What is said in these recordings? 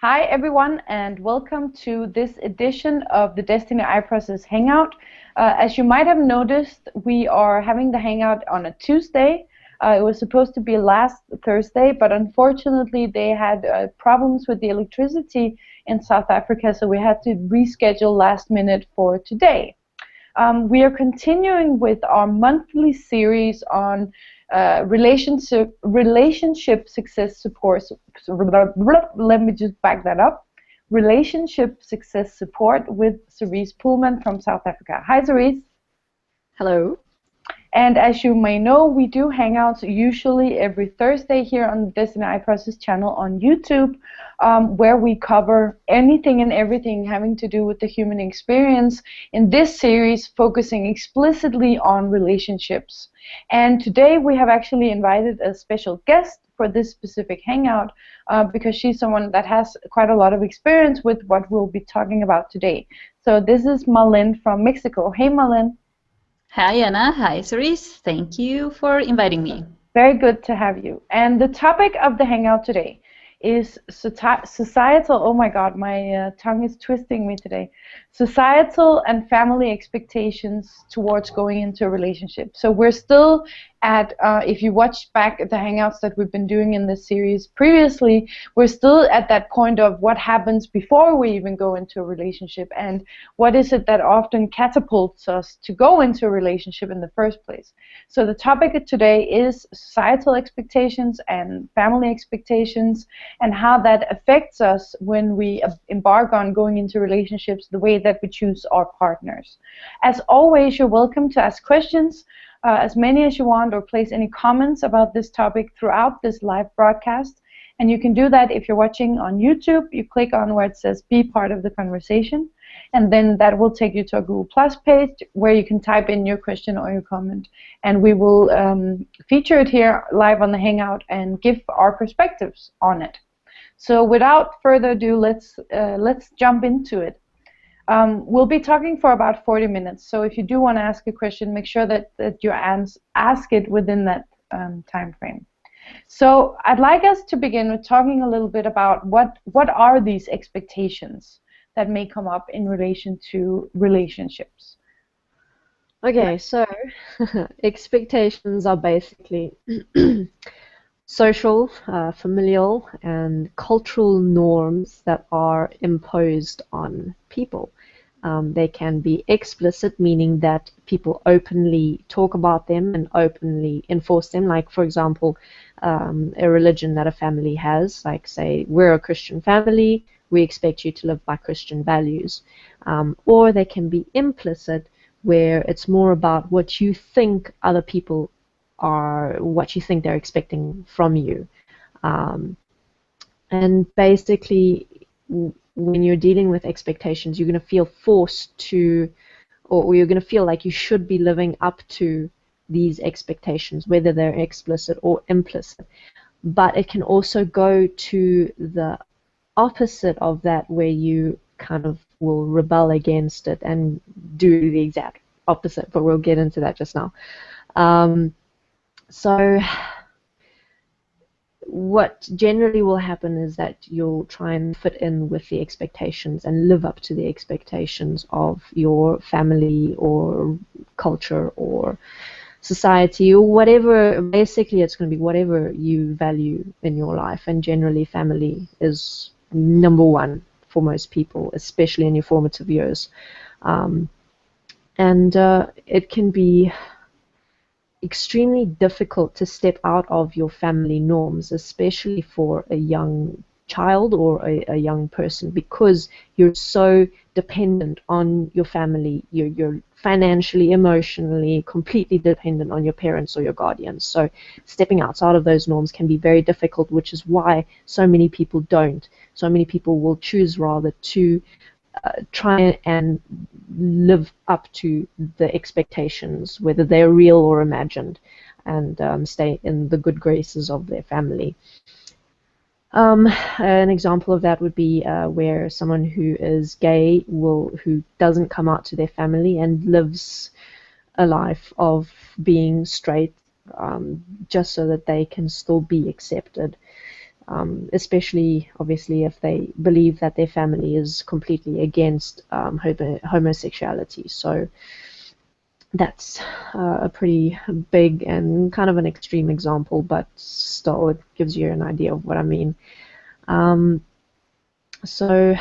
Hi everyone, and welcome to this edition of the Desteni I Process Hangout. As you might have noticed, we are having the hangout on a Tuesday. It was supposed to be last Thursday, but unfortunately they had problems with the electricity in South Africa, so we had to reschedule last minute for today. We are continuing with our monthly series on relationship success support. Let me just back that up. Relationship success support with Cerise Pullman from South Africa. Hi, Cerise. Hello. And as you may know, we do hangouts usually every Thursday here on the Desteni I Process channel on YouTube, where we cover anything and everything having to do with the human experience. In this series, focusing explicitly on relationships. And today we have actually invited a special guest for this specific hangout because she's someone that has quite a lot of experience with what we'll be talking about today. So this is Malin from Mexico. Hey, Malin. Hi, Anna. Hi, Cerise. Thank you for inviting me. Very good to have you. And the topic of the hangout today is societal, oh my god, my tongue is twisting me today, societal and family expectations towards going into a relationship. So we're still at, if you watch back at the hangouts that we've been doing in this series previously, we're still at that point of what happens before we even go into a relationship, and what is it that often catapults us to go into a relationship in the first place. So the topic of today is societal expectations and family expectations, and how that affects us when we embark on going into relationships, the way that we choose our partners. As always, you're welcome to ask questions, as many as you want, or place any comments about this topic throughout this live broadcast. And you can do that if you're watching on YouTube. You click on where it says be part of the conversation, and then that will take you to a Google Plus page where you can type in your question or your comment, and we will feature it here live on the Hangout and give our perspectives on it. So without further ado, let's jump into it. We'll be talking for about 40 minutes, so if you do want to ask a question, make sure that you ask it within that time frame. So I'd like us to begin with talking a little bit about what are these expectations that may come up in relation to relationships. Okay, so expectations are basically social, familial, and cultural norms that are imposed on people. They can be explicit, meaning that people openly talk about them and openly enforce them. Like, for example, a religion that a family has, like, say, we're a Christian family, we expect you to live by Christian values. Or they can be implicit, where it's more about what you think other people are, what you think they're expecting from you. And basically, when you're dealing with expectations, you're going to feel forced to, or you're going to feel like you should be living up to these expectations, whether they're explicit or implicit. But it can also go to the opposite of that, where you kind of will rebel against it and do the exact opposite, but we'll get into that just now. So what generally will happen is that you'll try and fit in with the expectations and live up to the expectations of your family or culture or society or whatever. Basically, it's going to be whatever you value in your life, and generally family is number one for most people, especially in your formative years. It can be extremely difficult to step out of your family norms, especially for a young child or a young person, because you're so dependent on your family. You're financially, emotionally, completely dependent on your parents or your guardians. So stepping outside of those norms can be very difficult, which is why so many people don't. So many people will choose rather to try and live up to the expectations, whether they're real or imagined, and stay in the good graces of their family. An example of that would be where someone who is gay who doesn't come out to their family and lives a life of being straight, just so that they can still be accepted. especially obviously if they believe that their family is completely against homosexuality. So that's a pretty big and kind of an extreme example, but still it gives you an idea of what I mean. So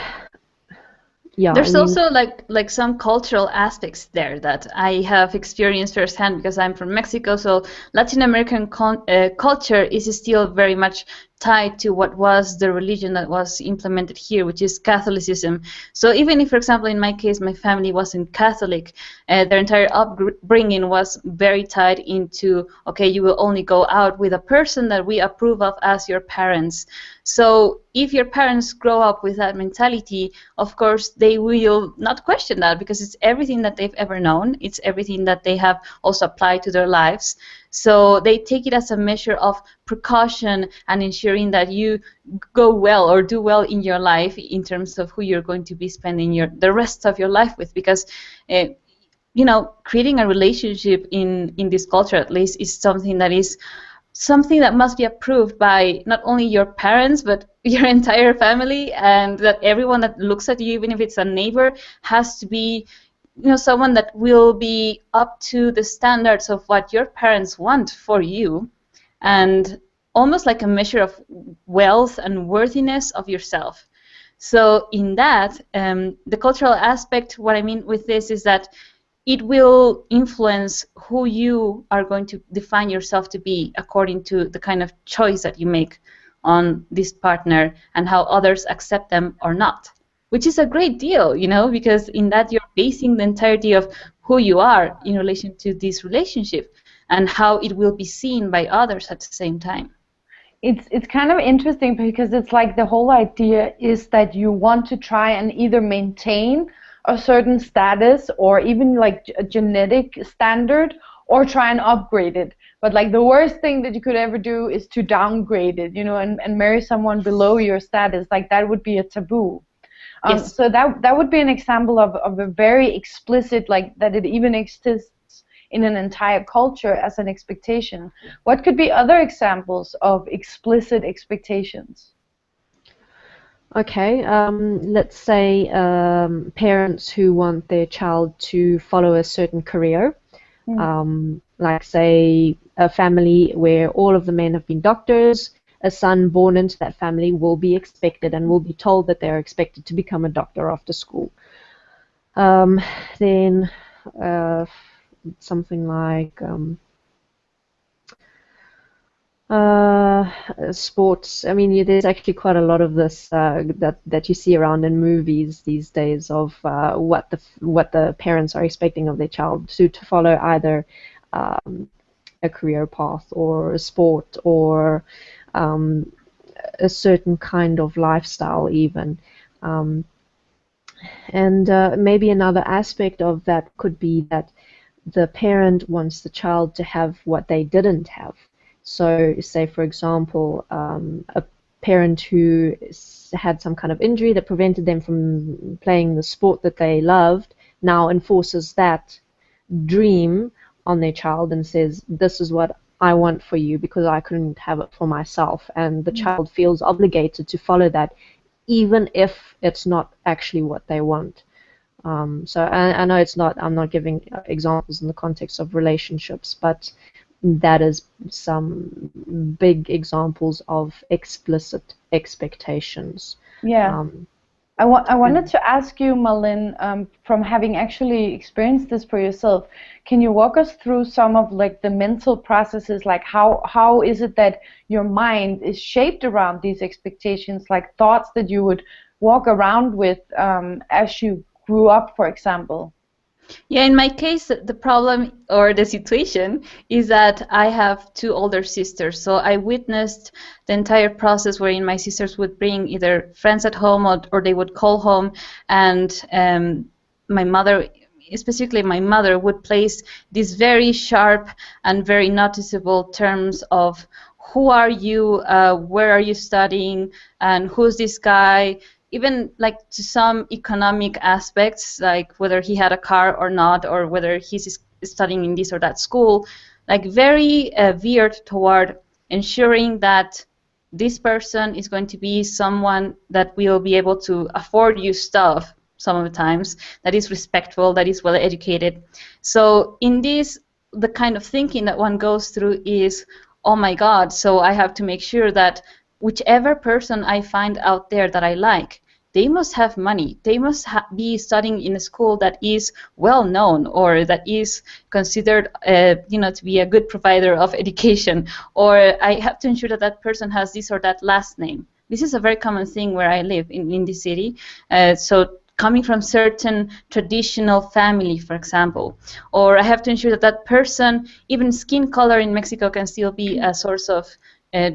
yeah, I There's mean, also like some cultural aspects there that I have experienced firsthand because I'm from Mexico. So Latin American culture is still very much tied to what was the religion that was implemented here, which is Catholicism. So even if, for example, in my case, my family wasn't Catholic, their entire upbringing was very tied into, okay, you will only go out with a person that we approve of as your parents. So if your parents grow up with that mentality, of course, they will not question that because it's everything that they've ever known. It's everything that they have also applied to their lives. So they take it as a measure of precaution and ensuring that you go well or do well in your life in terms of who you're going to be spending the rest of your life with. Because creating a relationship in this culture, at least, is something that must be approved by not only your parents but your entire family, and that everyone that looks at you, even if it's a neighbor, has to be someone that will be up to the standards of what your parents want for you, and almost like a measure of wealth and worthiness of yourself. So in that, the cultural aspect, what I mean with this is that it will influence who you are going to define yourself to be according to the kind of choice that you make on this partner and how others accept them or not, which is a great deal, because in that you're basing the entirety of who you are in relation to this relationship and how it will be seen by others at the same time. It's kind of interesting because it's like the whole idea is that you want to try and either maintain a certain status or even like a genetic standard or try and upgrade it. But like the worst thing that you could ever do is to downgrade it, and marry someone below your status. Like that would be a taboo. Yes. So that would be an example of a very explicit, like that it even exists in an entire culture as an expectation. What could be other examples of explicit expectations? okay, let's say parents who want their child to follow a certain career, like say a family where all of the men have been doctors. A son born into that family will be expected and will be told that they're expected to become a doctor after school. Then something like sports. I mean, there's actually quite a lot of this that you see around in movies these days of what the parents are expecting of their child to follow, either a career path or a sport or a certain kind of lifestyle even. And maybe another aspect of that could be that the parent wants the child to have what they didn't have. So say, for example, a parent who had some kind of injury that prevented them from playing the sport that they loved now enforces that dream on their child and says, this is what I want for you because I couldn't have it for myself. And the child feels obligated to follow that, even if it's not actually what they want. So I know I'm not giving examples in the context of relationships, but that is some big examples of explicit expectations. Yeah. I wanted to ask you, Malin, from having actually experienced this for yourself, can you walk us through some of like the mental processes, like how is it that your mind is shaped around these expectations, like thoughts that you would walk around with as you grew up, for example? Yeah, in my case, the problem or the situation is that I have two older sisters. So I witnessed the entire process wherein my sisters would bring either friends at home or they would call home, and my mother, specifically my mother, would place these very sharp and very noticeable terms of who are you, where are you studying, and who's this guy, even like to some economic aspects, like whether he had a car or not, or whether he's studying in this or that school, like very veered toward ensuring that this person is going to be someone that will be able to afford you stuff some of the times, that is respectful, that is well educated. So in this, the kind of thinking that one goes through is, oh my God, so I have to make sure that whichever person I find out there that I like, they must have money. They must be studying in a school that is well known, or that is considered, to be a good provider of education. Or I have to ensure that that person has this or that last name. This is a very common thing where I live in the city. So coming from certain traditional family, for example, or I have to ensure that that person, even skin color in Mexico can still be a source of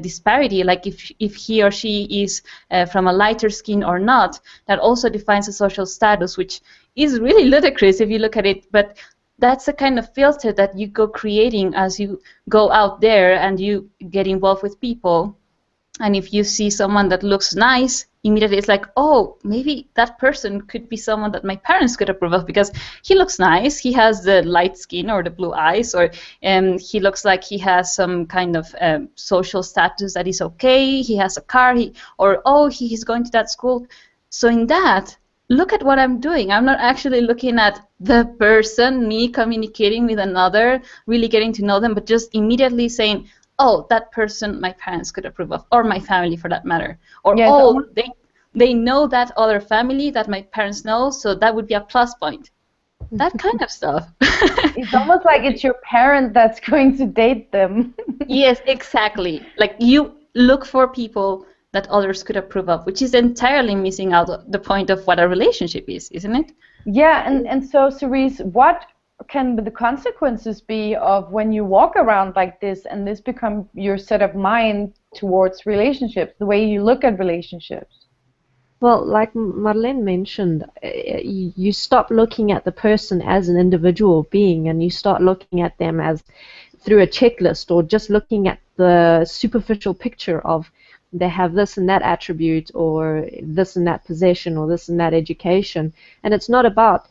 disparity, like if he or she is from a lighter skin or not, that also defines a social status, which is really ludicrous if you look at it, but that's the kind of filter that you go creating as you go out there and you get involved with people. And if you see someone that looks nice, immediately it's like, oh, maybe that person could be someone that my parents could approve of because he looks nice, he has the light skin or the blue eyes, or he looks like he has some kind of social status that is okay, he has a car, or oh, he's going to that school. So in that, look at what I'm doing. I'm not actually looking at the person, me communicating with another, really getting to know them, but just immediately saying, oh, that person my parents could approve of, or my family for that matter. Or, yes, oh, they know that other family that my parents know, so that would be a plus point. That kind of stuff. It's almost like it's your parent that's going to date them. Yes, exactly. Like you look for people that others could approve of, which is entirely missing out the point of what a relationship is, isn't it? Yeah, and so, Cerise, what can the consequences be of when you walk around like this and this become your set of mind towards relationships, the way you look at relationships? Well, like Marlene mentioned, you stop looking at the person as an individual being and you start looking at them as through a checklist, or just looking at the superficial picture of they have this and that attribute, or this and that possession, or this and that education. And it's not about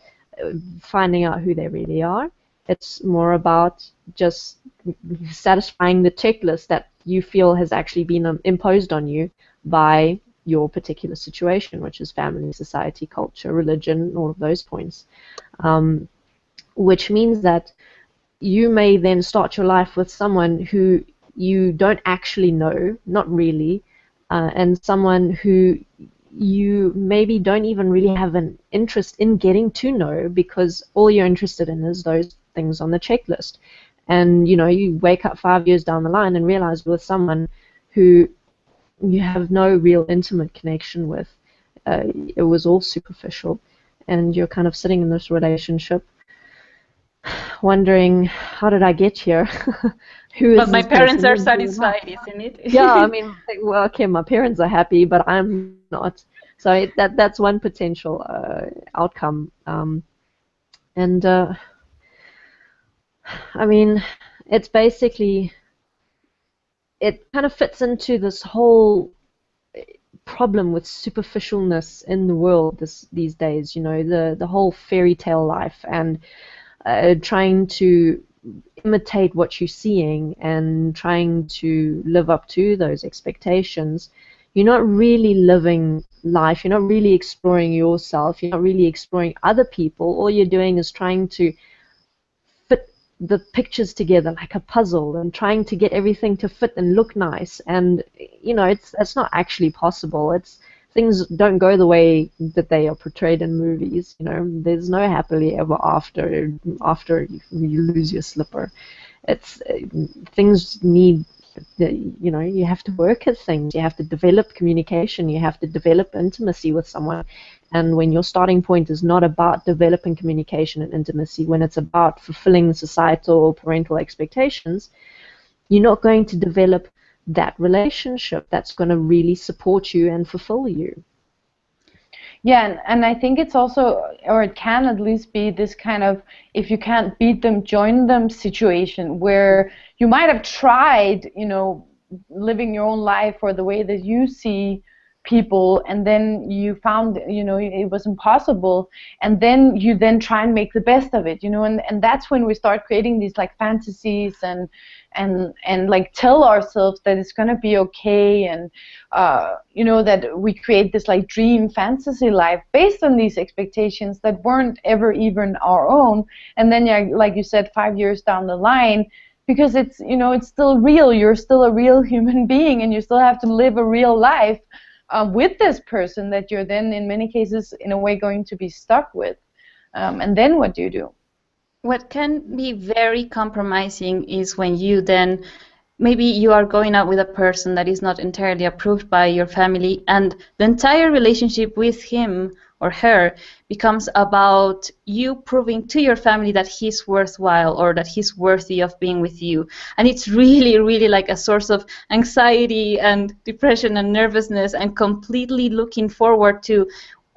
finding out who they really are. It's more about just satisfying the checklist that you feel has actually been imposed on you by your particular situation, which is family, society, culture, religion, all of those points. Which means that you may then start your life with someone who you don't actually know, not really, and someone who you maybe don't even really have an interest in getting to know, because all you're interested in is those things on the checklist. And you wake up 5 years down the line and realize with someone who you have no real intimate connection with, it was all superficial, and you're kind of sitting in this relationship wondering, how did I get here? Who is but my parents are satisfied, isn't it? Yeah, I mean, well, okay, my parents are happy, but I'm not. So that's one potential outcome. I mean, it's basically, it kind of fits into this whole problem with superficialness in the world these days. The whole fairy tale life and trying to imitate what you're seeing and trying to live up to those expectations. You're not really living life. You're not really exploring yourself. You're not really exploring other people. All you're doing is trying to fit the pictures together like a puzzle and trying to get everything to fit and look nice. And it's not actually possible. Things don't go the way that they are portrayed in movies. There's no happily ever after you lose your slipper. Things need, you have to work at things. You have to develop communication. You have to develop intimacy with someone. And when your starting point is not about developing communication and intimacy, when it's about fulfilling societal or parental expectations, you're not going to develop that relationship that's going to really support you and fulfill you. Yeah, and I think it's also, or it can at least be this kind of, if you can't beat them, join them situation, where you might have tried, living your own life or the way that you see people, and then you found, you know, it was impossible, and then you then try and make the best of it, you know, and that's when we start creating these like fantasies and like tell ourselves that it's gonna be okay, and you know, that we create this like dream fantasy life based on these expectations that weren't ever even our own. And then, yeah, like you said, 5 years down the line, because it's, you know, it's still real, you're still a real human being, and you still have to live a real life with this person that you're then in many cases in a way going to be stuck with. And then what do you do? What can be very compromising is when you then, maybe you are going out with a person that is not entirely approved by your family, and the entire relationship with him or her becomes about you proving to your family that he's worthwhile or that he's worthy of being with you. And it's really, really like a source of anxiety and depression and nervousness, and completely looking forward to,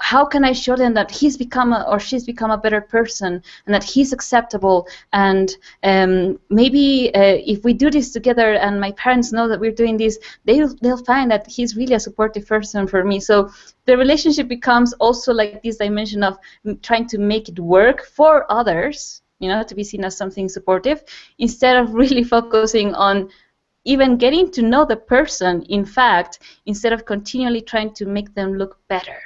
how can I show them that he's become or she's become a better person, and that he's acceptable, and maybe if we do this together and my parents know that we're doing this, they'll find that he's really a supportive person for me. So the relationship becomes also like this dimension of trying to make it work for others, you know, to be seen as something supportive, instead of really focusing on even getting to know the person, in fact, instead of continually trying to make them look better.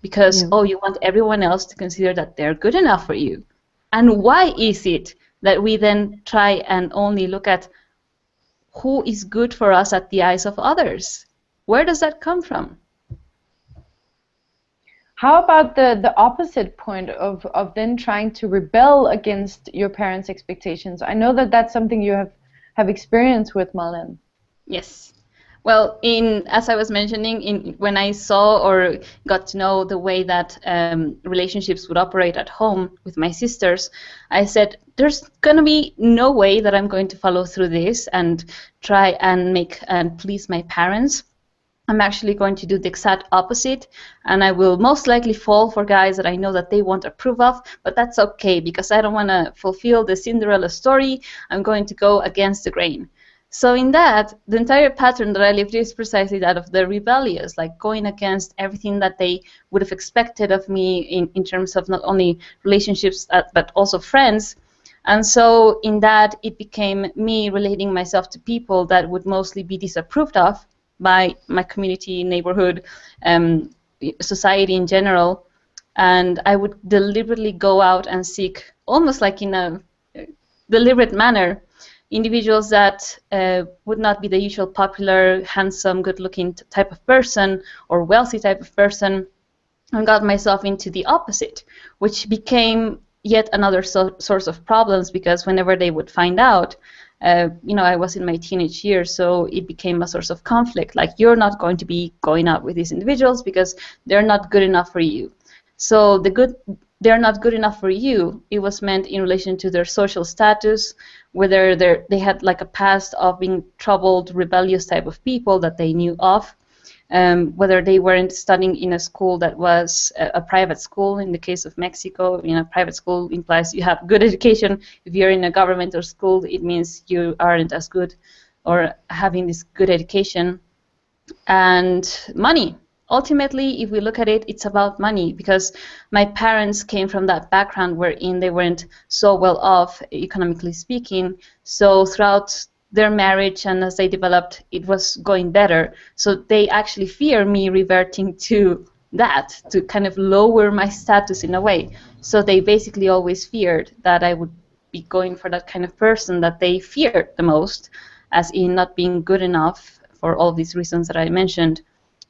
Because, oh, you want everyone else to consider that they're good enough for you. And why is it that we then try and only look at who is good for us at the eyes of others? Where does that come from? How about the opposite point of then trying to rebel against your parents' expectations? I know that that's something you have experience with, Malin. Yes. Well, as I was mentioning, when I saw or got to know the way that relationships would operate at home with my sisters, I said, there's going to be no way that I'm going to follow through this and try and make and please my parents. I'm actually going to do the exact opposite, and I will most likely fall for guys that I know that they won't approve of, but that's okay, because I don't want to fulfill the Cinderella story. I'm going to go against the grain. So in that, the entire pattern that I lived is precisely that of the rebellious, like going against everything that they would have expected of me in terms of not only relationships, but also friends. And so in that, it became me relating myself to people that would mostly be disapproved of by my community, neighborhood, society in general. And I would deliberately go out and seek, almost like in a deliberate manner, individuals that would not be the usual popular, handsome, good-looking type of person or wealthy type of person, and got myself into the opposite, which became yet another source of problems, because whenever they would find out, you know, I was in my teenage years, so it became a source of conflict. Like, you're not going to be going out with these individuals because they're not good enough for you. So they're not good enough for you, it was meant in relation to their social status, whether they had like a past of being troubled, rebellious type of people that they knew of, whether they weren't studying in a school that was a private school. In the case of Mexico, you know, private school implies you have good education. If you're in a governmental school, it means you aren't as good or having this good education. And money. Ultimately, if we look at it, it's about money, because my parents came from that background wherein they weren't so well off, economically speaking. So throughout their marriage and as they developed, it was going better. So they actually fear me reverting to that, to kind of lower my status in a way. So they basically always feared that I would be going for that kind of person that they feared the most, as in not being good enough for all these reasons that I mentioned.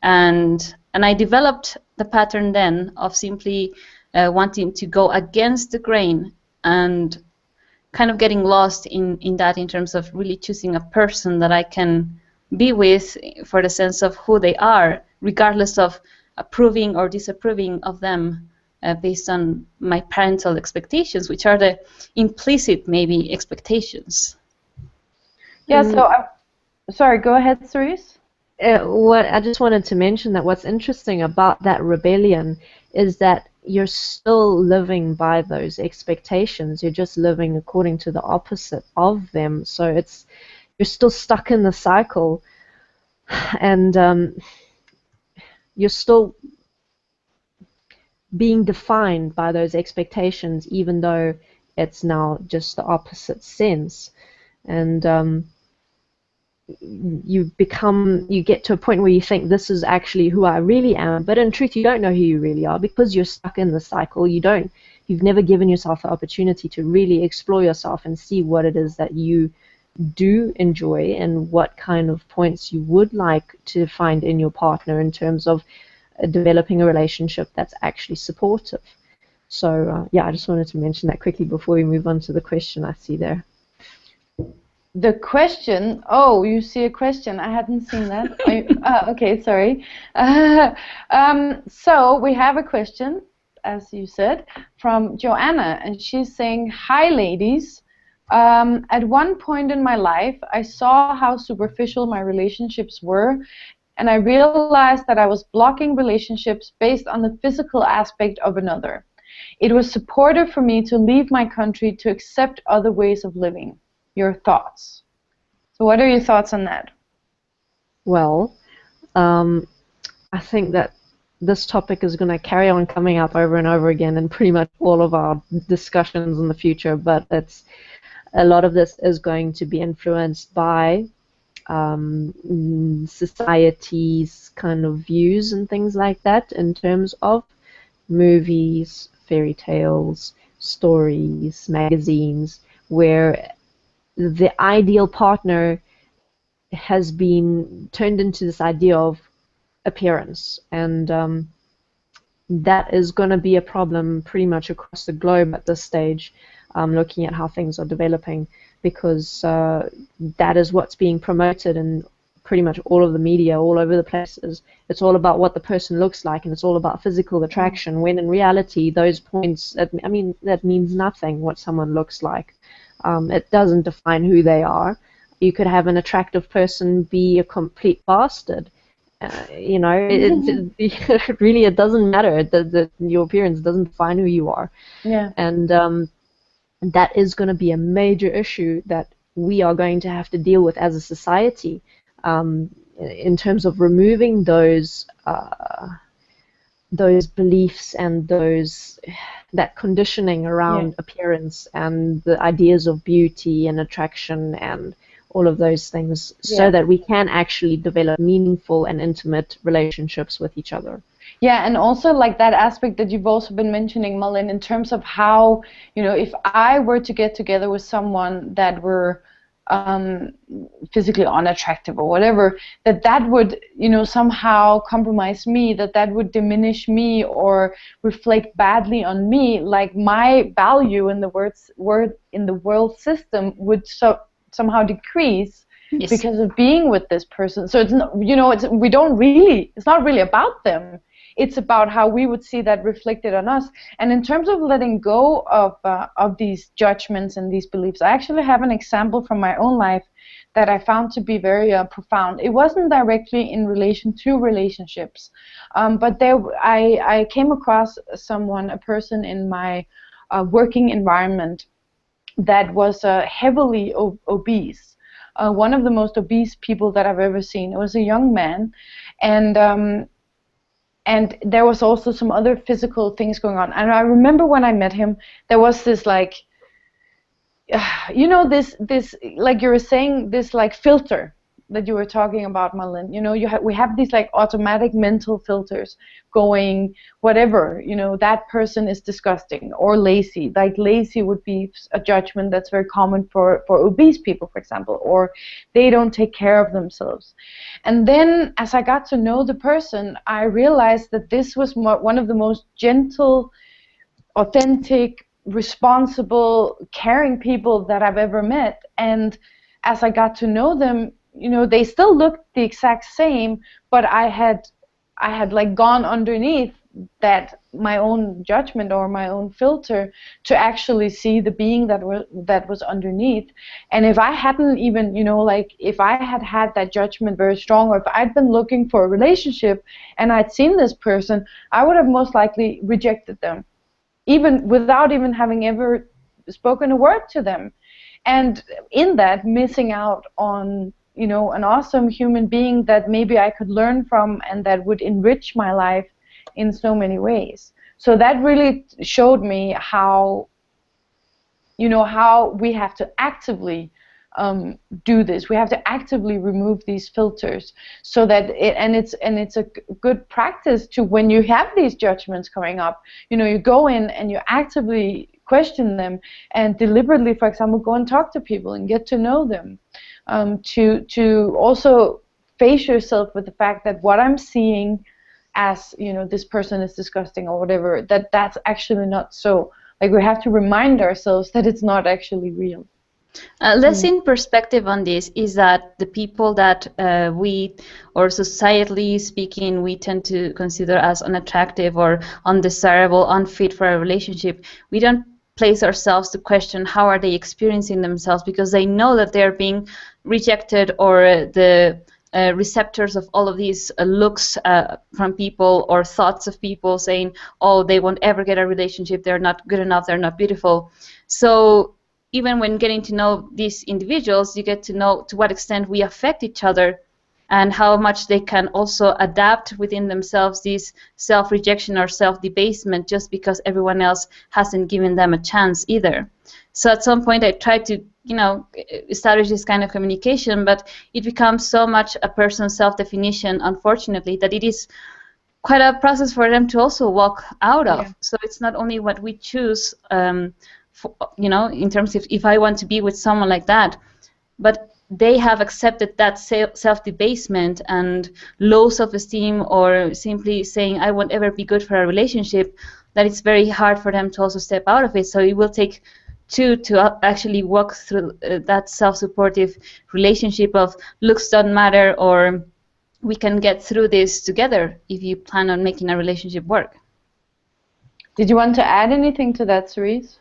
And I developed the pattern then of simply wanting to go against the grain and kind of getting lost in that, in terms of really choosing a person that I can be with for the sense of who they are, regardless of approving or disapproving of them based on my parental expectations, which are the implicit, maybe, expectations. Yeah, so sorry, go ahead, Cerise. What I just wanted to mention, that what's interesting about that rebellion is that you're still living by those expectations. You're just living according to the opposite of them. So you're still stuck in the cycle. And you're still being defined by those expectations, even though it's now just the opposite sense. And you get to a point where you think this is actually who I really am, but in truth you don't know who you really are, because you're stuck in the cycle. You've never given yourself the opportunity to really explore yourself and see what it is that you do enjoy and what kind of points you would like to find in your partner in terms of developing a relationship that's actually supportive. So yeah, I just wanted to mention that quickly before we move on to the question I see there. The question, oh, you see a question. I hadn't seen that. Okay, sorry. So we have a question, as you said, from Joanna, and she's saying, "Hi, ladies. At one point in my life, I saw how superficial my relationships were, and I realized that I was blocking relationships based on the physical aspect of another. It was supportive for me to leave my country to accept other ways of living. Your thoughts?" So what are your thoughts on that? Well, I think that this topic is going to carry on coming up over and over again in pretty much all of our discussions in the future, but a lot of this is going to be influenced by society's kind of views and things like that in terms of movies, fairy tales, stories, magazines, where the ideal partner has been turned into this idea of appearance, and that is going to be a problem pretty much across the globe at this stage, looking at how things are developing, because that is what's being promoted in pretty much all of the media, all over the places. It's all about what the person looks like, and it's all about physical attraction, when in reality those points, I mean, that means nothing, what someone looks like. It doesn't define who they are. You could have an attractive person be a complete bastard. You know, it really, it doesn't matter. Your appearance doesn't define who you are. Yeah. And that is going to be a major issue that we are going to have to deal with as a society, in terms of removing those beliefs and that conditioning around appearance and the ideas of beauty and attraction and all of those things, so that we can actually develop meaningful and intimate relationships with each other. Yeah, and also like that aspect that you've also been mentioning, Malin, in terms of how, you know, if I were to get together with someone that were physically unattractive or whatever, that would, you know, somehow compromise me, that would diminish me or reflect badly on me, like my value in the world system would somehow decrease because of being with this person. So it's not, you know, it's not really about them. It's about how we would see that reflected on us. And in terms of letting go of these judgments and these beliefs, I actually have an example from my own life that I found to be very profound. It wasn't directly in relation to relationships, but I came across a person in my working environment that was heavily obese. One of the most obese people that I've ever seen. It was a young man, and there was also some other physical things going on. And I remember when I met him, there was this like, you know, this like you were saying, this like filter that you were talking about, Malin. You know, we have these like automatic mental filters going, whatever, you know, that person is disgusting or lazy. Like lazy would be a judgment that's very common for obese people, for example, or they don't take care of themselves. And then as I got to know the person, I realized that this was one of the most gentle, authentic, responsible, caring people that I've ever met. And as I got to know them, you know, they still looked the exact same, but I had like gone underneath that, my own judgment or my own filter, to actually see the being that was underneath. And if I hadn't even, you know, like if I had that judgment very strong, or if I'd been looking for a relationship and I'd seen this person, I would have most likely rejected them, even without even having ever spoken a word to them. And in that, missing out on you know, an awesome human being that maybe I could learn from and that would enrich my life in so many ways. So that really showed me how, you know, how we have to actively do this. We have to actively remove these filters, so that it's a good practice to, when you have these judgments coming up, you know, you go in and you actively question them and deliberately, for example, go and talk to people and get to know them, to also face yourself with the fact that what I'm seeing as, you know, this person is disgusting or whatever, that's actually not so. Like, we have to remind ourselves that it's not actually real. Less in perspective on this is that the people that we, or societally speaking, we tend to consider as unattractive or undesirable, unfit for a relationship, we don't place ourselves to question how are they experiencing themselves, because they know that they're being rejected, or the receptors of all of these looks from people or thoughts of people saying, oh, they won't ever get a relationship, they're not good enough, they're not beautiful. So even when getting to know these individuals, you get to know to what extent we affect each other and how much they can also adapt within themselves this self-rejection or self-debasement just because everyone else hasn't given them a chance either. So at some point I tried to, you know, establish this kind of communication, but it becomes so much a person's self-definition, unfortunately, that it is quite a process for them to also walk out of. Yeah. So it's not only what we choose, you know, in terms of if I want to be with someone like that, but they have accepted that self-debasement and low self-esteem, or simply saying I won't ever be good for a relationship, that it's very hard for them to also step out of it. So it will take two to actually walk through that self-supportive relationship of looks don't matter, or we can get through this together if you plan on making a relationship work. Did you want to add anything to that, Cerise?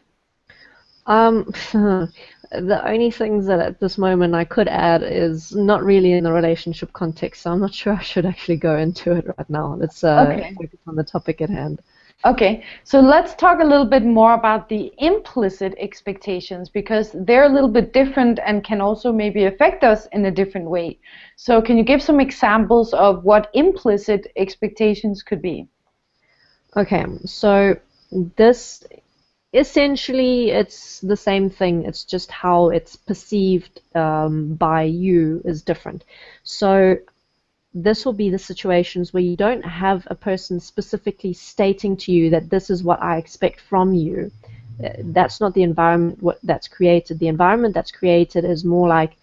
The only things that at this moment I could add is not really in the relationship context, so I'm not sure I should actually go into it right now. Let's focus on the topic at hand. Okay, so let's talk a little bit more about the implicit expectations, because they're a little bit different and can also maybe affect us in a different way. So can you give some examples of what implicit expectations could be? Okay, so this essentially it's the same thing, it's just how it's perceived by you is different. So this will be the situations where you don't have a person specifically stating to you that this is what I expect from you. That's not the environment that's created. The environment that's created is more like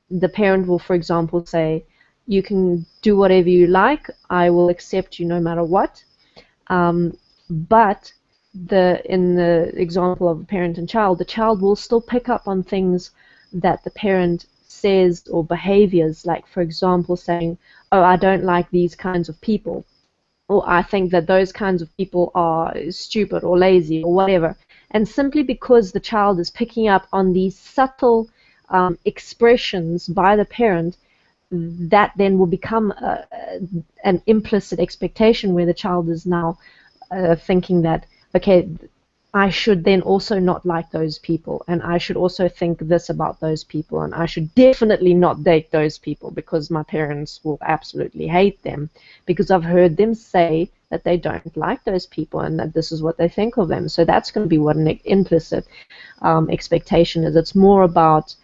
the parent will, for example, say, you can do whatever you like, I will accept you no matter what. But in the example of a parent and child, the child will still pick up on things that the parent says or behaviors, like for example saying, oh, I don't like these kinds of people, or I think that those kinds of people are stupid or lazy or whatever. And simply because the child is picking up on these subtle expressions by the parent, that then will become an implicit expectation where the child is now thinking that, okay, I should then also not like those people, and I should also think this about those people, and I should definitely not date those people because my parents will absolutely hate them because I've heard them say that they don't like those people and that this is what they think of them. So that's going to be what an implicit expectation is. It's more about,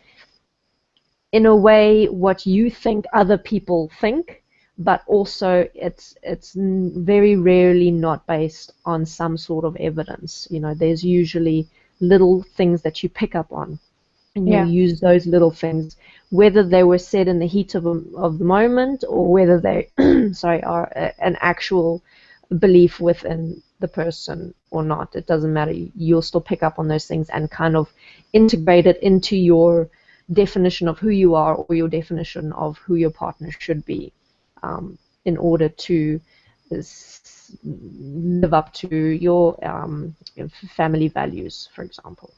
in a way, what you think other people think, but also it's very rarely not based on some sort of evidence. You know, there's usually little things that you pick up on, and you use those little things, whether they were said in the heat of the moment or whether they are an actual belief within the person or not. It doesn't matter. You'll still pick up on those things and kind of integrate it into your definition of who you are or your definition of who your partner should be, in order to live up to your family values, for example.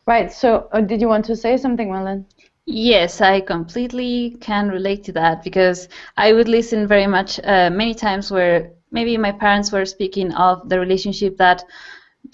Right. So did you want to say something, Marlene? Yes, I completely can relate to that, because I would listen very much many times where maybe my parents were speaking of the relationship that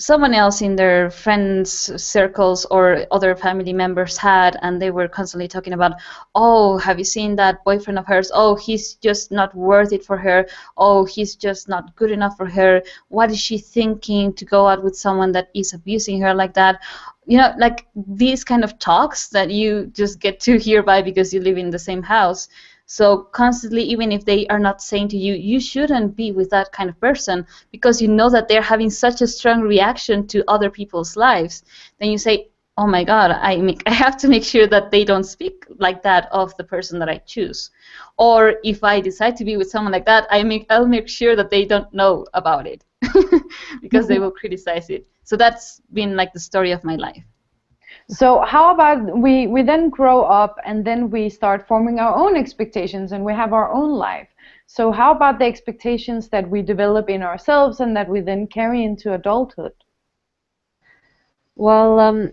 someone else in their friends circles or other family members had, and they were constantly talking about, oh, have you seen that boyfriend of hers? Oh, he's just not worth it for her. Oh, he's just not good enough for her. What is she thinking to go out with someone that is abusing her like that? Like these kind of talks that you just get to hear by because you live in the same house. So constantly, even if they are not saying to you, you shouldn't be with that kind of person, because you know that they're having such a strong reaction to other people's lives, then you say, oh my God, I have to make sure that they don't speak like that of the person that I choose. Or if I decide to be with someone like that, I'll make sure that they don't know about it because they will criticize it. So that's been like the story of my life. So how about we then grow up and then we start forming our own expectations and we have our own life. So how about the expectations that we develop in ourselves and that we then carry into adulthood? Well,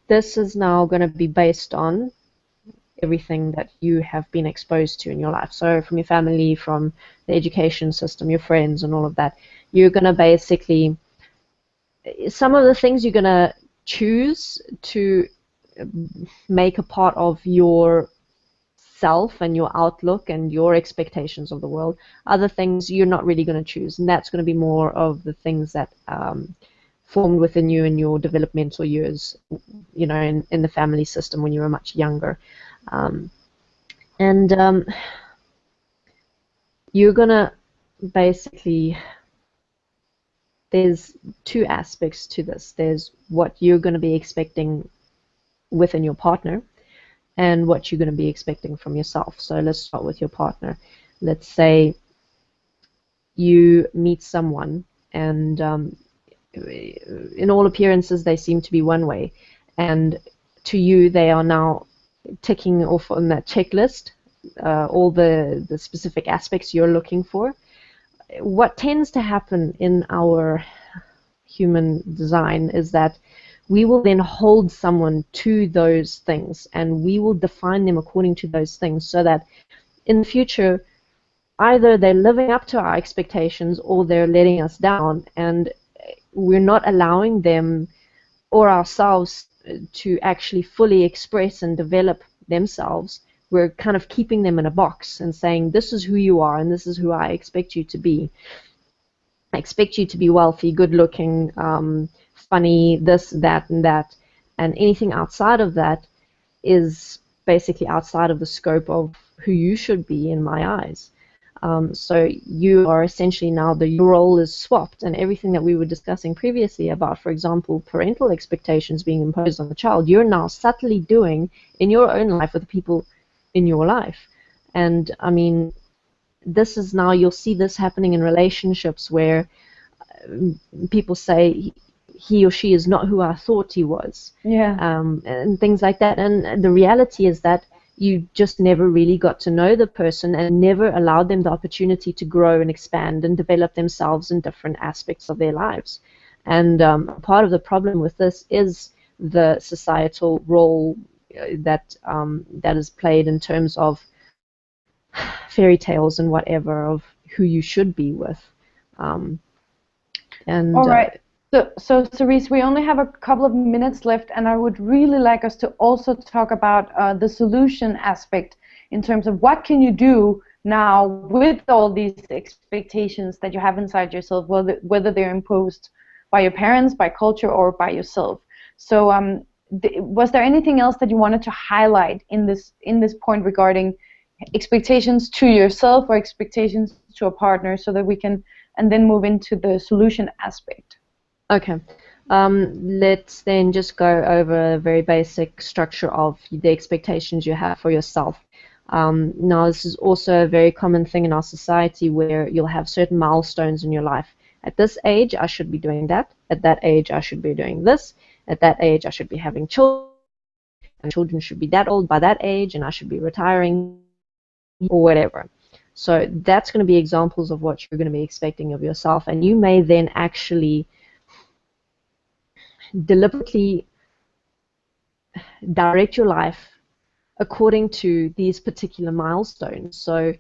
this is now going to be based on everything that you have been exposed to in your life. So from your family, from the education system, your friends and all of that, you're going to basically, some of the things you're going to choose to make a part of your self and your outlook and your expectations of the world. Other things you're not really going to choose, and that's going to be more of the things that formed within you in your developmental years, in the family system when you were much younger. You're going to basically, there's two aspects to this. There's what you're going to be expecting within your partner and what you're going to be expecting from yourself. So let's start with your partner. Let's say you meet someone and in all appearances they seem to be one way, and to you they are now ticking off on that checklist all the specific aspects you're looking for. What tends to happen in our human design is that we will then hold someone to those things and we will define them according to those things, so that in the future either they're living up to our expectations or they're letting us down, and we're not allowing them or ourselves to actually fully express and develop themselves. We're kind of keeping them in a box and saying, this is who you are and this is who I expect you to be. I expect you to be wealthy, good looking, funny, this, that, and that. And anything outside of that is basically outside of the scope of who you should be in my eyes. So you are essentially now, your role is swapped, and everything that we were discussing previously about, for example, parental expectations being imposed on the child, you're now subtly doing in your own life with the people in your life. And I mean, this is now, you'll see this happening in relationships where people say he or she is not who I thought he was, and things like that. And the reality is that you just never really got to know the person and never allowed them the opportunity to grow and expand and develop themselves in different aspects of their lives. And part of the problem with this is the societal role that is played in terms of fairy tales and whatever of who you should be with. All right. So Cerise, we only have a couple of minutes left, and I would really like us to also talk about the solution aspect in terms of what can you do now with all these expectations that you have inside yourself, whether they're imposed by your parents, by culture, or by yourself. So was there anything else that you wanted to highlight in this point regarding expectations to yourself or expectations to a partner, so that we can and then move into the solution aspect? Okay, let's then just go over a very basic structure of the expectations you have for yourself. Now, this is also a very common thing in our society, where you'll have certain milestones in your life. At this age, I should be doing that. At that age, I should be doing this. At that age, I should be having children, and children should be that old by that age, and I should be retiring, or whatever. So that's going to be examples of what you're going to be expecting of yourself, and you may then actually deliberately direct your life according to these particular milestones. So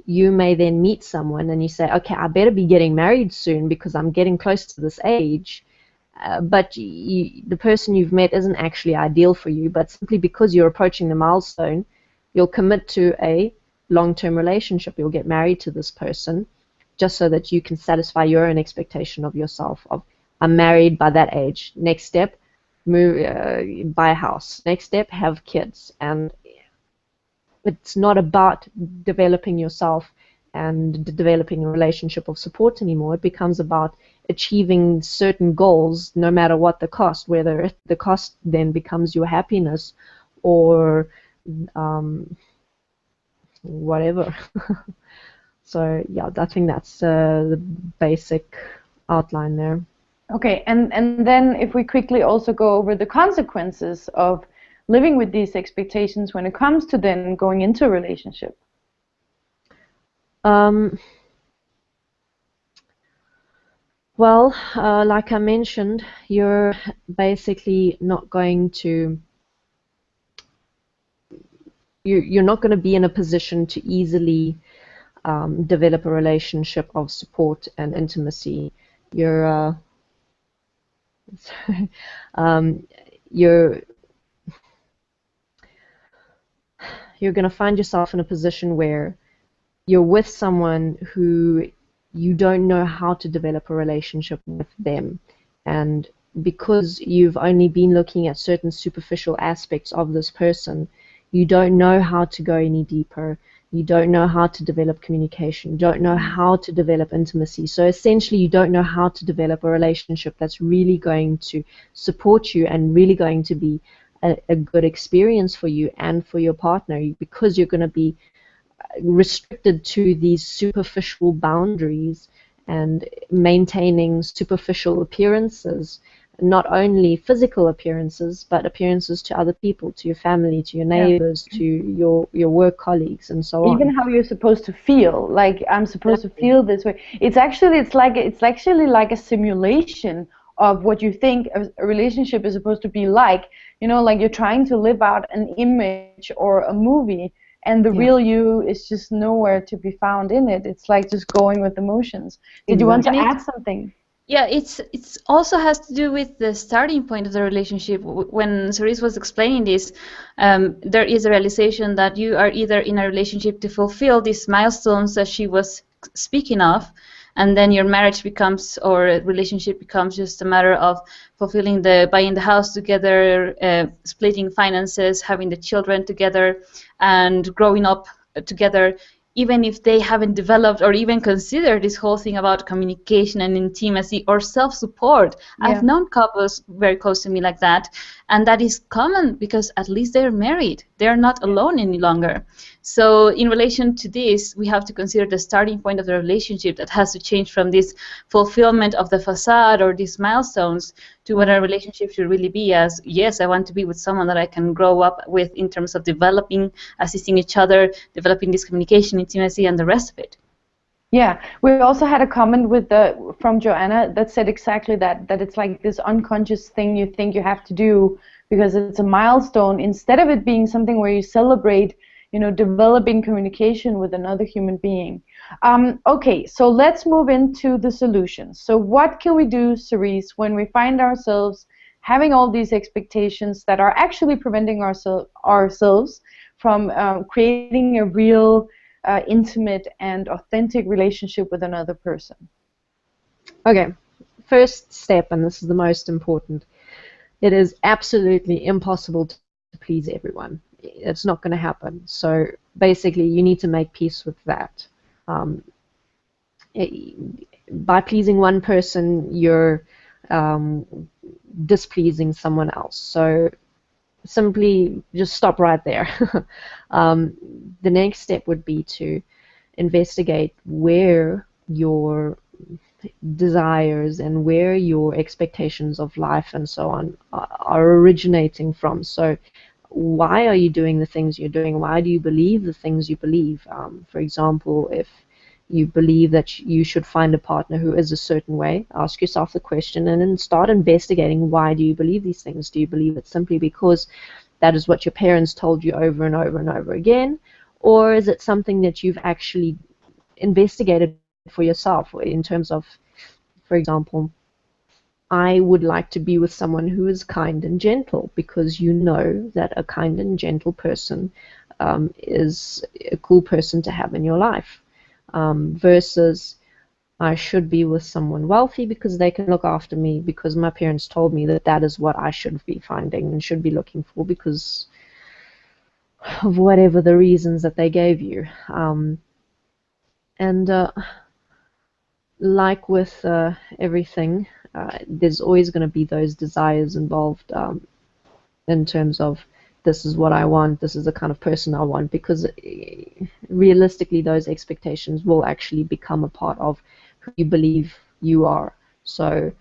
you may then meet someone and you say, okay, I better be getting married soon because I'm getting close to this age, but the person you've met isn't actually ideal for you, but simply because you're approaching the milestone, you'll commit to a long-term relationship. You'll get married to this person just so that you can satisfy your own expectation of yourself of, I'm married by that age. Next step, move, buy a house. Next step, have kids. And it's not about developing yourself and developing a relationship of support anymore. It becomes about achieving certain goals no matter what the cost, whether the cost then becomes your happiness or whatever. So yeah, I think that's the basic outline there. Okay, and then if we quickly also go over the consequences of living with these expectations when it comes to then going into a relationship. Well, like I mentioned, you're basically not going to, you're not going to be in a position to easily develop a relationship of support and intimacy. You're you're going to find yourself in a position where you're with someone who you don't know how to develop a relationship with them, and because you've only been looking at certain superficial aspects of this person, you don't know how to go any deeper. You don't know how to develop communication. You don't know how to develop intimacy. So essentially, you don't know how to develop a relationship that's really going to support you and really going to be a good experience for you and for your partner, because you're going to be restricted to these superficial boundaries and maintaining superficial appearances, not only physical appearances, but appearances to other people, to your family, to your neighbors, to your work colleagues, and so on. Even how you're supposed to feel, like I'm supposed to feel this way. It's actually like a simulation of what you think a relationship is supposed to be like. You know, like you're trying to live out an image or a movie, and the real you is just nowhere to be found in it. It's like just going with emotions. Did you want to add something? Yeah, it's also has to do with the starting point of the relationship. When Cerise was explaining this, there is a realization that you are either in a relationship to fulfill these milestones that she was speaking of, and then your marriage becomes, or a relationship becomes, just a matter of fulfilling buying the house together, splitting finances, having the children together, and growing up together, even if they haven't developed or even considered this whole thing about communication and intimacy or self-support. Yeah. I've known couples very close to me like that, and that is common because at least they're married. They're not alone any longer. So in relation to this, we have to consider the starting point of the relationship that has to change from this fulfillment of the facade or these milestones to what a relationship should really be as, yes, I want to be with someone that I can grow up with in terms of developing, assisting each other, developing this communication, intimacy, and the rest of it. Yeah, we also had a comment from Joanna that said exactly that it's like this unconscious thing you think you have to do because it's a milestone, instead of it being something where you celebrate, you know, developing communication with another human being. Okay, so let's move into the solutions. So what can we do, Cerise, when we find ourselves having all these expectations that are actually preventing ourselves from creating a real intimate and authentic relationship with another person? Okay, first step, and this is the most important, it is absolutely impossible to please everyone. It's not going to happen. So basically, you need to make peace with that. By pleasing one person, you're displeasing someone else. So simply just stop right there. The next step would be to investigate where your desires and where your expectations of life and so on are originating from. So why are you doing the things you're doing? Why do you believe the things you believe? For example, if you believe that you should find a partner who is a certain way, ask yourself the question and then start investigating, why do you believe these things? Do you believe it simply because that is what your parents told you over and over and over again? Or is it something that you've actually investigated for yourself in terms of, for example, I would like to be with someone who is kind and gentle, because you know that a kind and gentle person is a cool person to have in your life, versus I should be with someone wealthy because they can look after me, because my parents told me that that is what I should be finding and should be looking for because of whatever the reasons that they gave you. And like with everything, there's always going to be those desires involved, in terms of this is what I want, this is the kind of person I want, because realistically those expectations will actually become a part of who you believe you are. So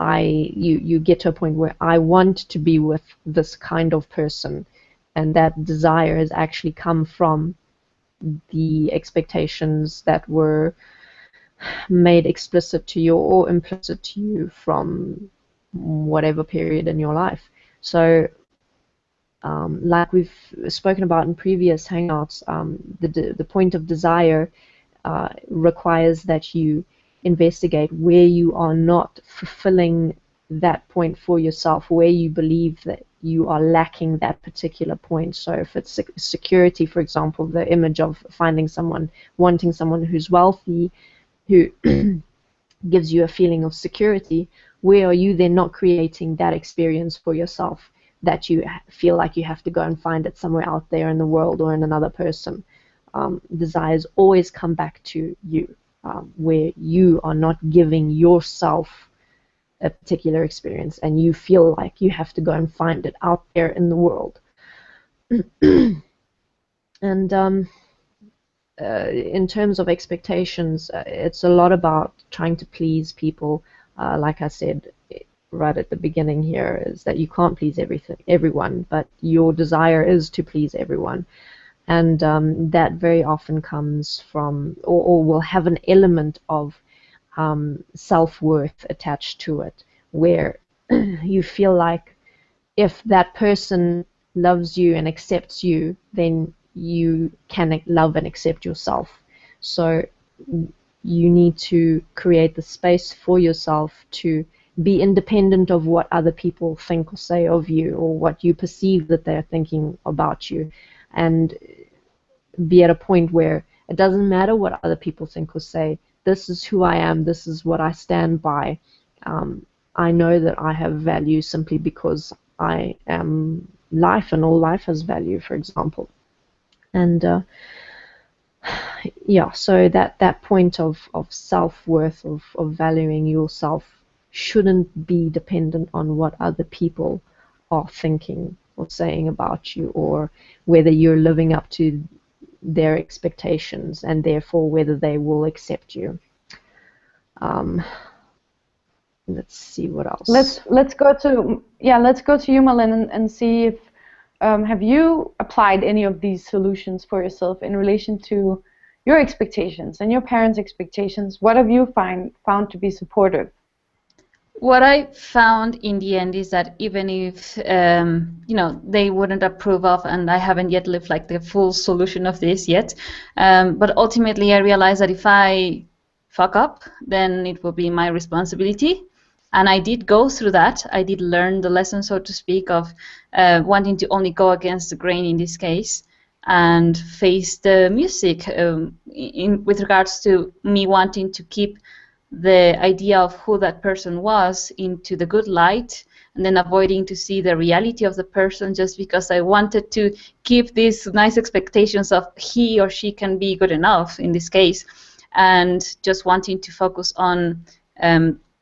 you get to a point where I want to be with this kind of person, and that desire has actually come from the expectations that were made explicit to you or implicit to you from whatever period in your life. So like we've spoken about in previous Hangouts, the point of desire requires that you investigate where you are not fulfilling that point for yourself, where you believe that you are lacking that particular point. So if it's security, for example, the image of finding someone, wanting someone who's wealthy, who gives you a feeling of security, where are you then not creating that experience for yourself, that you feel like you have to go and find it somewhere out there in the world or in another person? Desires always come back to you, where you are not giving yourself a particular experience and you feel like you have to go and find it out there in the world. And in terms of expectations, it's a lot about trying to please people. Like I said right at the beginning here, is that you can't please everyone, but your desire is to please everyone. And that very often comes from, or will have an element of self-worth attached to it, where you feel like if that person loves you and accepts you, then you can love and accept yourself. So you need to create the space for yourself to be independent of what other people think or say of you, or what you perceive that they're thinking about you, and be at a point where it doesn't matter what other people think or say. This is who I am, this is what I stand by. I know that I have value simply because I am life, and all life has value, for example. And yeah, so that point of self-worth, of valuing yourself, shouldn't be dependent on what other people are thinking or saying about you, or whether you're living up to their expectations, and therefore whether they will accept you. Let's see what else. Let's go to you, Malin, and see if have you applied any of these solutions for yourself in relation to your expectations and your parents' expectations? What have you found to be supportive? What I found in the end is that even if they wouldn't approve of, and I haven't yet lived like the full solution of this yet, but ultimately I realized that if I fuck up, then it will be my responsibility. And I did go through that. I did learn the lesson, so to speak, of wanting to only go against the grain in this case, and face the music with regards to me wanting to keep the idea of who that person was into the good light, and then avoiding to see the reality of the person just because I wanted to keep these nice expectations of he or she can be good enough in this case, and just wanting to focus on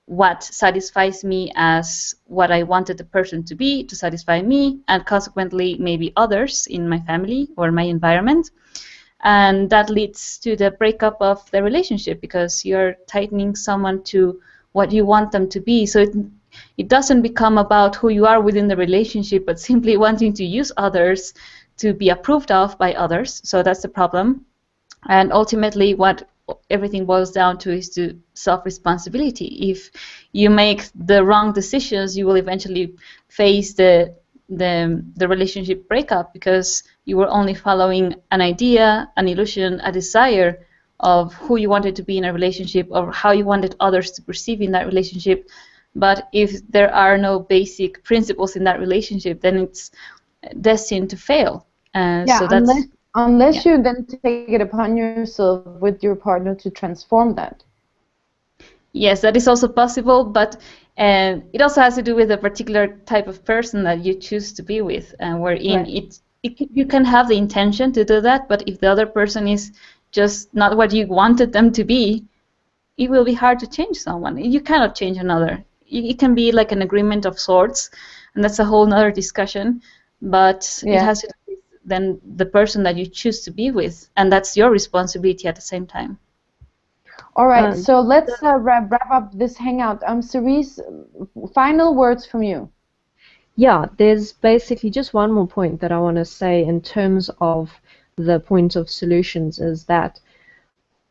what satisfies me as what I wanted the person to be, to satisfy me, and consequently maybe others in my family or my environment. And that leads to the breakup of the relationship, because you're tightening someone to what you want them to be. So it doesn't become about who you are within the relationship, but simply wanting to use others to be approved of by others. So that's the problem. And ultimately what everything boils down to is to self-responsibility. If you make the wrong decisions, you will eventually face the relationship breakup, because you were only following an idea, an illusion, a desire of who you wanted to be in a relationship, or how you wanted others to perceive in that relationship, But if there are no basic principles in that relationship, then it's destined to fail. Yeah, so that's unless you then take it upon yourself with your partner to transform that. Yes, that is also possible, but it also has to do with a particular type of person that you choose to be with, wherein Right. you can have the intention to do that, but if the other person is just not what you wanted them to be, it will be hard to change someone. You cannot change another. It can be like an agreement of sorts, and that's a whole other discussion, but it has to do with then the person that you choose to be with, and that's your responsibility at the same time. All right, so let's wrap up this hangout. Cerise, final words from you. Yeah, there's basically just one more point that I want to say in terms of the point of solutions is that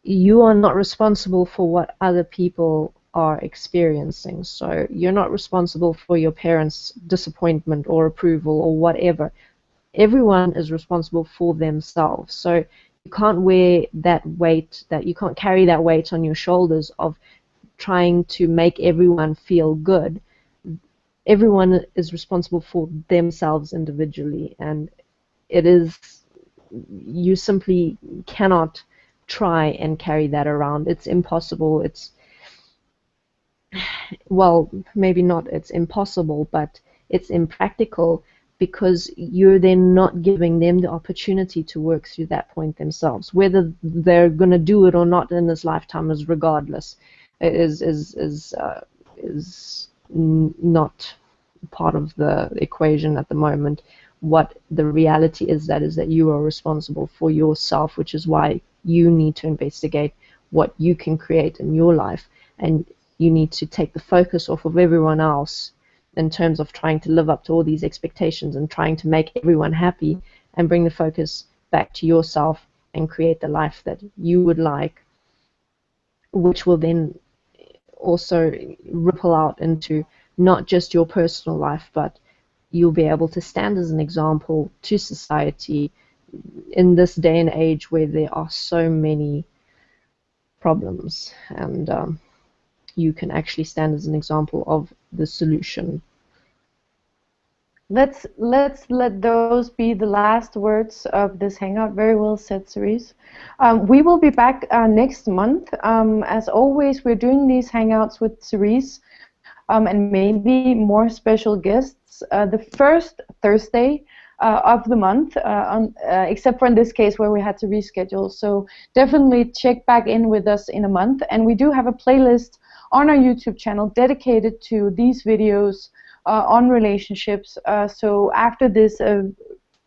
you are not responsible for what other people are experiencing. So you're not responsible for your parents' disappointment or approval or whatever. Everyone is responsible for themselves. So you can't wear that weight, that you can't carry that weight on your shoulders of trying to make everyone feel good. Everyone is responsible for themselves individually, and it is, you simply cannot try and carry that around. It's impossible. It's, well, maybe not it's impossible, but it's impractical, because you're then not giving them the opportunity to work through that point themselves. Whether they're going to do it or not in this lifetime is regardless, is not part of the equation at the moment. What the reality is that you are responsible for yourself, which is why you need to investigate what you can create in your life, and you need to take the focus off of everyone else in terms of trying to live up to all these expectations and trying to make everyone happy, and bring the focus back to yourself and create the life that you would like, which will then also ripple out into not just your personal life, but you'll be able to stand as an example to society in this day and age where there are so many problems, and you can actually stand as an example of the solution. Let's let those be the last words of this hangout. Very well said, Cerise. We will be back next month. As always, we're doing these hangouts with Cerise and maybe more special guests the first Thursday of the month, except for in this case where we had to reschedule. So definitely check back in with us in a month. And we do have a playlist on our YouTube channel dedicated to these videos on relationships. So after this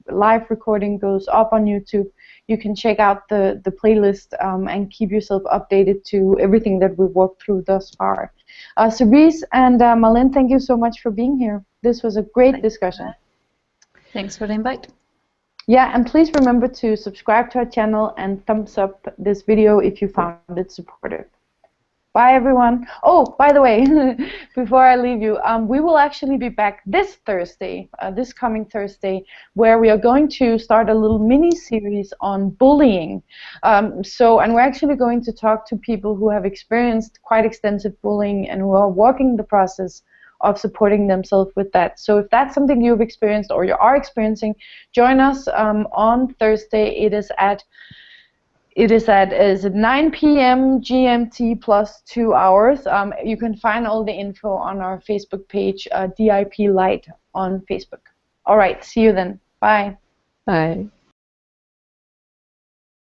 live recording goes up on YouTube, you can check out the playlist and keep yourself updated to everything that we've walked through thus far. Cerise and Malin, thank you so much for being here. This was a great discussion. Thanks for the invite. Yeah, and please remember to subscribe to our channel and thumbs up this video if you found it supportive. Bye, everyone. Oh, by the way, before I leave you, we will actually be back this Thursday, this coming Thursday, where we are going to start a little mini-series on bullying. And we're actually going to talk to people who have experienced quite extensive bullying and who are walking the process of supporting themselves with that. So if that's something you've experienced or you are experiencing, join us on Thursday. It is at 9 p.m. GMT plus 2 hours. You can find all the info on our Facebook page, DIP Lite on Facebook. All right, see you then. Bye. Bye.